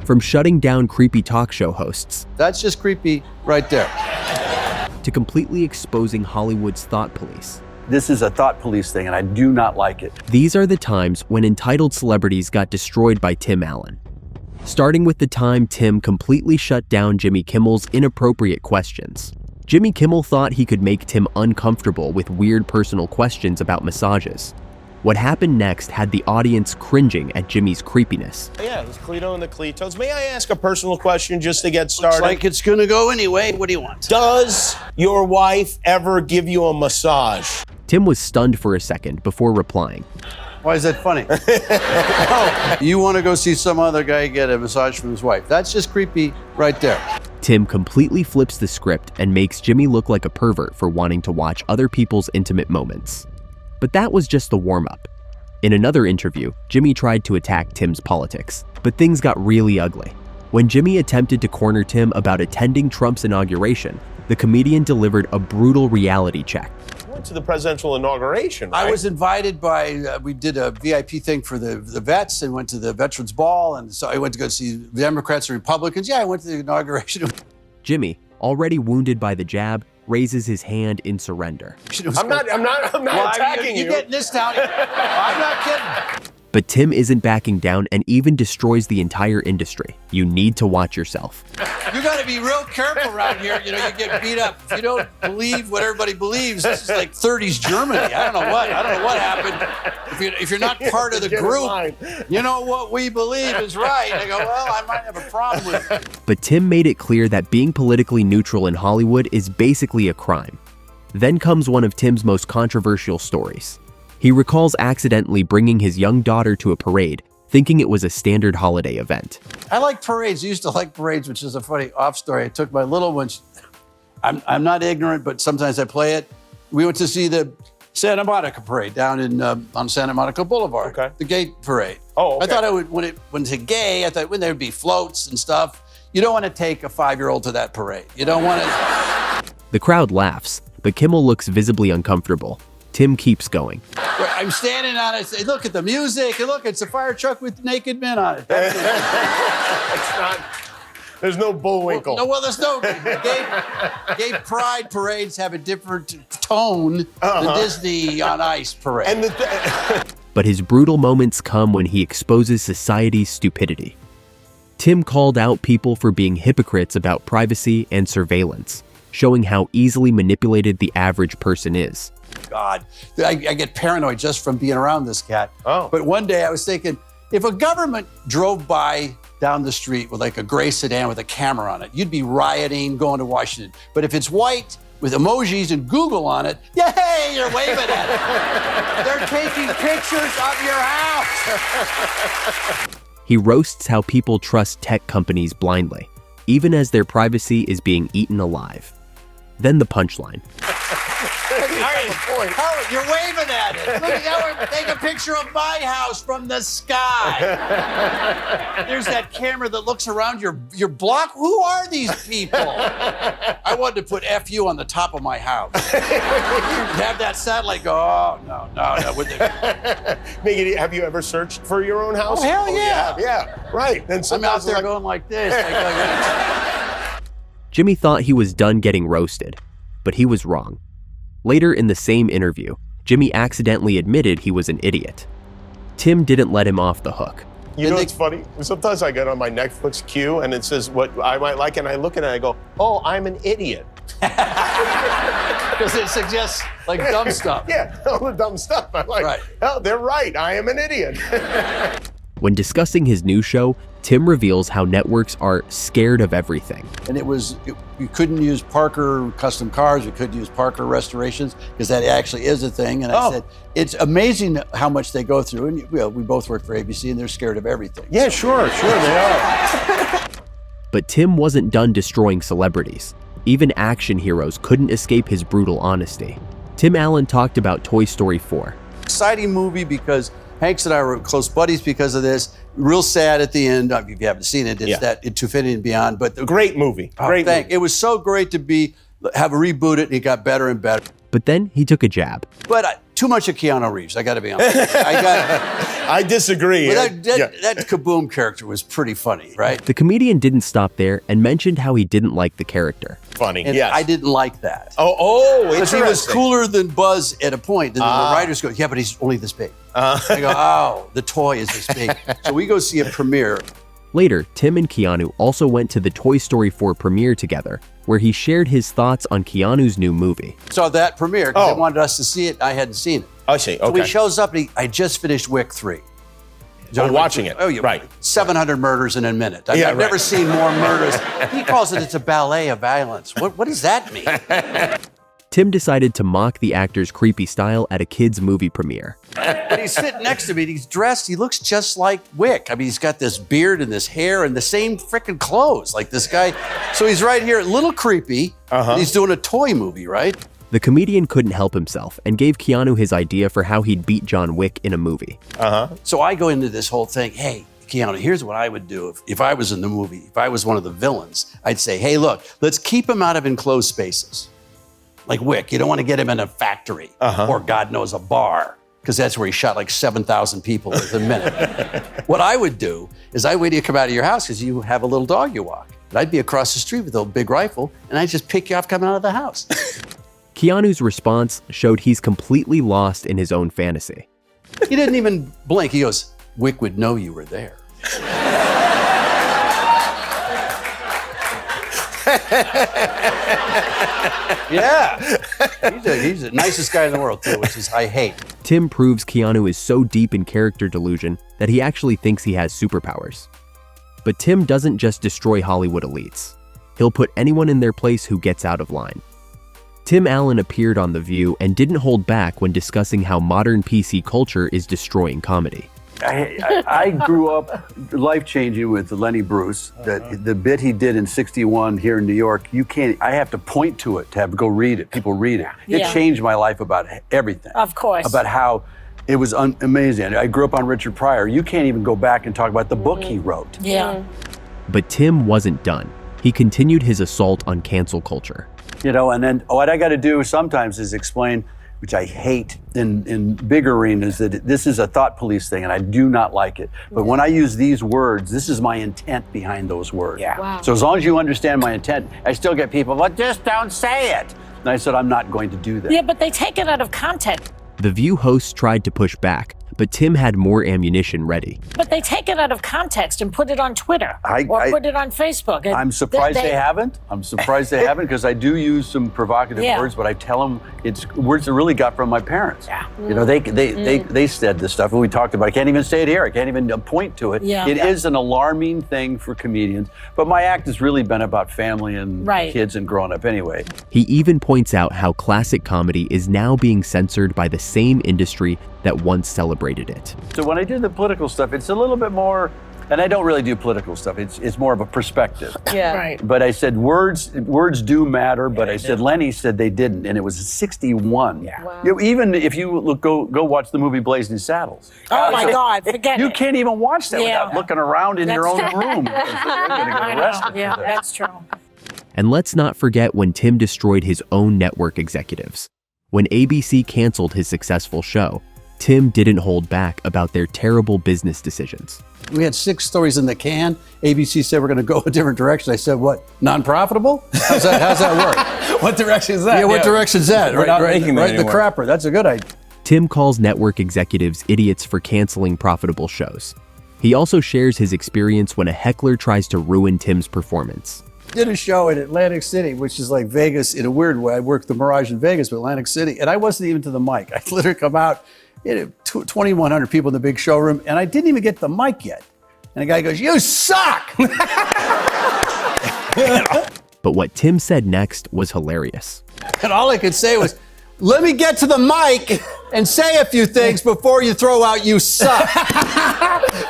From shutting down creepy talk show hosts, That's just creepy right there. to completely exposing Hollywood's thought police. This is a thought police thing, and I do not like it. These are the times when entitled celebrities got destroyed by Tim Allen. Starting with the time Tim completely shut down Jimmy Kimmel's inappropriate questions. Jimmy Kimmel thought he could make Tim uncomfortable with weird personal questions about massages. What happened next had the audience cringing at Jimmy's creepiness. Yeah, there's Cleto and the Cletos. May I ask a personal question just to get started? Looks like it's gonna go anyway. What do you want? Does your wife ever give you a massage? Tim was stunned for a second before replying. Why is that funny? Oh, you want to go see some other guy get a massage from his wife? That's just creepy right there. Tim completely flips the script and makes Jimmy look like a pervert for wanting to watch other people's intimate moments. But that was just the warm-up. In another interview, Jimmy tried to attack Tim's politics, but things got really ugly. When Jimmy attempted to corner Tim about attending Trump's inauguration, the comedian delivered a brutal reality check. You went to the presidential inauguration, right? I was invited by, we did a VIP thing for the vets and went to the Veterans Ball, and so I went to go see Democrats and Republicans. Yeah, I went to the inauguration. Jimmy, already wounded by the jab, raises his hand in surrender. I'm not attacking you. You're getting this down. I'm not kidding. But Tim isn't backing down and even destroys the entire industry. You need to watch yourself. You got to be real careful around here. You know, you get beat up. If you don't believe what everybody believes, this is like 30s Germany. I don't know what happened. If you're not part of the group, you know what we believe is right. I go, well, I might have a problem with it. But Tim made it clear that being politically neutral in Hollywood is basically a crime. Then comes one of Tim's most controversial stories. He recalls accidentally bringing his young daughter to a parade, thinking it was a standard holiday event. I like parades. I used to like parades, which is a funny off story. I took my little one. I'm not ignorant, but sometimes I play it. We went to see the Santa Monica parade down in on Santa Monica Boulevard. Okay. The gay parade. Oh, okay. I thought when it's gay, I thought when there would be floats and stuff. You don't want to take a 5-year-old to that parade. You don't want to. The crowd laughs, but Kimmel looks visibly uncomfortable. Tim keeps going. I'm standing on it, I say, look at the music, and look, it's a fire truck with naked men on it. It's not, there's no Bullwinkle. There's no, gay pride parades have a different tone than Disney on Ice parade. And But his brutal moments come when he exposes society's stupidity. Tim called out people for being hypocrites about privacy and surveillance, showing how easily manipulated the average person is. God, I get paranoid just from being around this cat. Oh. But one day I was thinking, if a government drove by down the street with like a gray sedan with a camera on it, you'd be rioting, going to Washington. But if it's white with emojis and Google on it, yay, you're waving at it. They're taking pictures of your house. He roasts how people trust tech companies blindly, even as their privacy is being eaten alive. Then the punchline. Howard, you're waving at it. Look at that. Take a picture of my house from the sky. There's that camera that looks around your block. Who are these people? I wanted to put FU on the top of my house. Have that satellite go, oh, no. Mickey, have you ever searched for your own house? Oh, hell yeah. Yeah, right. And I'm out there going like this. Jimmy thought he was done getting roasted, but he was wrong. Later in the same interview, Jimmy accidentally admitted he was an idiot. Tim didn't let him off the hook. You know what's funny? Sometimes I get on my Netflix queue and it says what I might like, and I look at it and I go, oh, I'm an idiot. Because it suggests like dumb stuff. Yeah, all the dumb stuff. I'm like, right. Oh, they're right. I am an idiot. When discussing his new show, Tim reveals how networks are scared of everything. And you couldn't use Parker custom cars, you couldn't use Parker restorations, because that actually is a thing. And I said, it's amazing how much they go through. And we both work for ABC and they're scared of everything. Yeah, sure, they are. But Tim wasn't done destroying celebrities. Even action heroes couldn't escape his brutal honesty. Tim Allen talked about Toy Story 4. Exciting movie because Hanks and I were close buddies because of this. Real sad at the end. If you haven't seen it, it's that Into Infinity and Beyond. But great movie. Great movie. It was so great to have a reboot it, and it got better and better. But then he took a jab. But too much of Keanu Reeves. I got to be honest. I disagree. But that Kaboom character was pretty funny, right? The comedian didn't stop there and mentioned how he didn't like the character. Funny, And yes. I didn't like that. Because Because he was cooler than Buzz at a point. And then the writers go, yeah, but he's only this big. I go, oh, the toy is this big. So we go see a premiere. Later, Tim and Keanu also went to the Toy Story 4 premiere together, where he shared his thoughts on Keanu's new movie. Saw that premiere because they wanted us to see it. I hadn't seen it. I see, okay. So he shows up and I just finished Wick 3. Watching it. Oh, yeah. Right. 700 murders in a minute. I've never seen more murders. He calls it's a ballet of violence. What does that mean? Tim decided to mock the actor's creepy style at a kid's movie premiere. But he's sitting next to me and he's dressed, he looks just like Wick. I mean, he's got this beard and this hair and the same freaking clothes like this guy. So he's right here, a little creepy. And he's doing a toy movie, right? The comedian couldn't help himself and gave Keanu his idea for how he'd beat John Wick in a movie. So I go into this whole thing, hey, Keanu, here's what I would do if I was in the movie, if I was one of the villains. I'd say, hey, look, let's keep him out of enclosed spaces. Like Wick, you don't want to get him in a factory or God knows a bar, because that's where he shot like 7,000 people in a minute. What I would do is I'd wait till you come out of your house because you have a little dog you walk. And I'd be across the street with a big rifle and I'd just pick you off coming out of the house. Keanu's response showed he's completely lost in his own fantasy. He didn't even blink. He goes, Wick would know you were there. Yeah, he's the nicest guy in the world too, which is I hate. Tim proves Keanu is so deep in character delusion that he actually thinks he has superpowers. But Tim doesn't just destroy Hollywood elites. He'll put anyone in their place who gets out of line. Tim Allen appeared on The View and didn't hold back when discussing how modern PC culture is destroying comedy. I grew up life-changing with Lenny Bruce. The bit he did in '61 here in New York, I have to point to it to have to go read it. People read it. It changed my life about everything. Of course. About how it was amazing. I grew up on Richard Pryor. You can't even go back and talk about the book he wrote. Yeah. But Tim wasn't done. He continued his assault on cancel culture. You know, and then what I got to do sometimes is explain, which I hate in big arenas, that this is a thought police thing and I do not like it. But when I use these words, this is my intent behind those words. Yeah. Wow. So as long as you understand my intent, I still get people, well, just don't say it. And I said, I'm not going to do that. Yeah, but they take it out of context. The View hosts tried to push back, but Tim had more ammunition ready. But they take it out of context and put it on Twitter or put it on Facebook. I'm surprised they haven't. I'm surprised they haven't, because I do use some provocative words, but I tell them it's words I really got from my parents. Yeah. You know, they said this stuff, and we talked about it. I can't even say it here. I can't even point to it. Yeah. It is an alarming thing for comedians, but my act has really been about family and kids and growing up anyway. He even points out how classic comedy is now being censored by the same industry that once celebrated it. So when I do the political stuff, it's a little bit more, and I don't really do political stuff. It's more of a perspective. Yeah. Right. But I said words do matter, but I said Lenny said they didn't, and it was 61. Yeah. Wow. You know, even if you go watch the movie Blazing Saddles. Oh my God, forget You it. can't even watch that without looking around in your own room. You're gonna get arrested. Yeah, that's true. And let's not forget when Tim destroyed his own network executives. When ABC canceled his successful show, Tim didn't hold back about their terrible business decisions. We had 6 stories in the can. ABC said we're going to go a different direction. I said, what, non-profitable? How's that work? What direction is that? Yeah, what direction's that? We're not making that right, the anymore. crapper. That's a good idea. Tim calls network executives idiots for canceling profitable shows. He also shares his experience when a heckler tries to ruin Tim's performance. Did a show in Atlantic City, which is like Vegas in a weird way. I worked the Mirage in Vegas, but Atlantic City, and I wasn't even to the mic. I literally come out, 2,100 people in the big showroom, and I didn't even get the mic yet. And the guy goes, "You suck!" But what Tim said next was hilarious. And all I could say was, "Let me get to the mic and say a few things before you throw out 'you suck.'"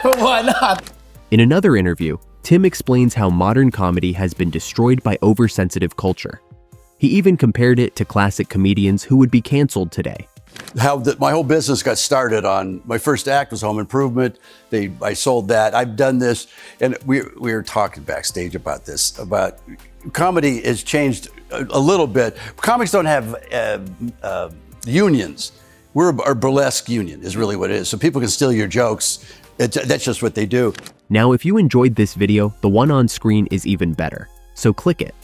But why not? In another interview, Tim explains how modern comedy has been destroyed by oversensitive culture. He even compared it to classic comedians who would be canceled today. How my whole business got started on, my first act was Home Improvement. I sold that. I've done this, and we were talking backstage about this, about comedy has changed a little bit. Comics don't have unions. We're a burlesque union is really what it is. So people can steal your jokes. That's just what they do. Now, if you enjoyed this video, the one on screen is even better. So click it.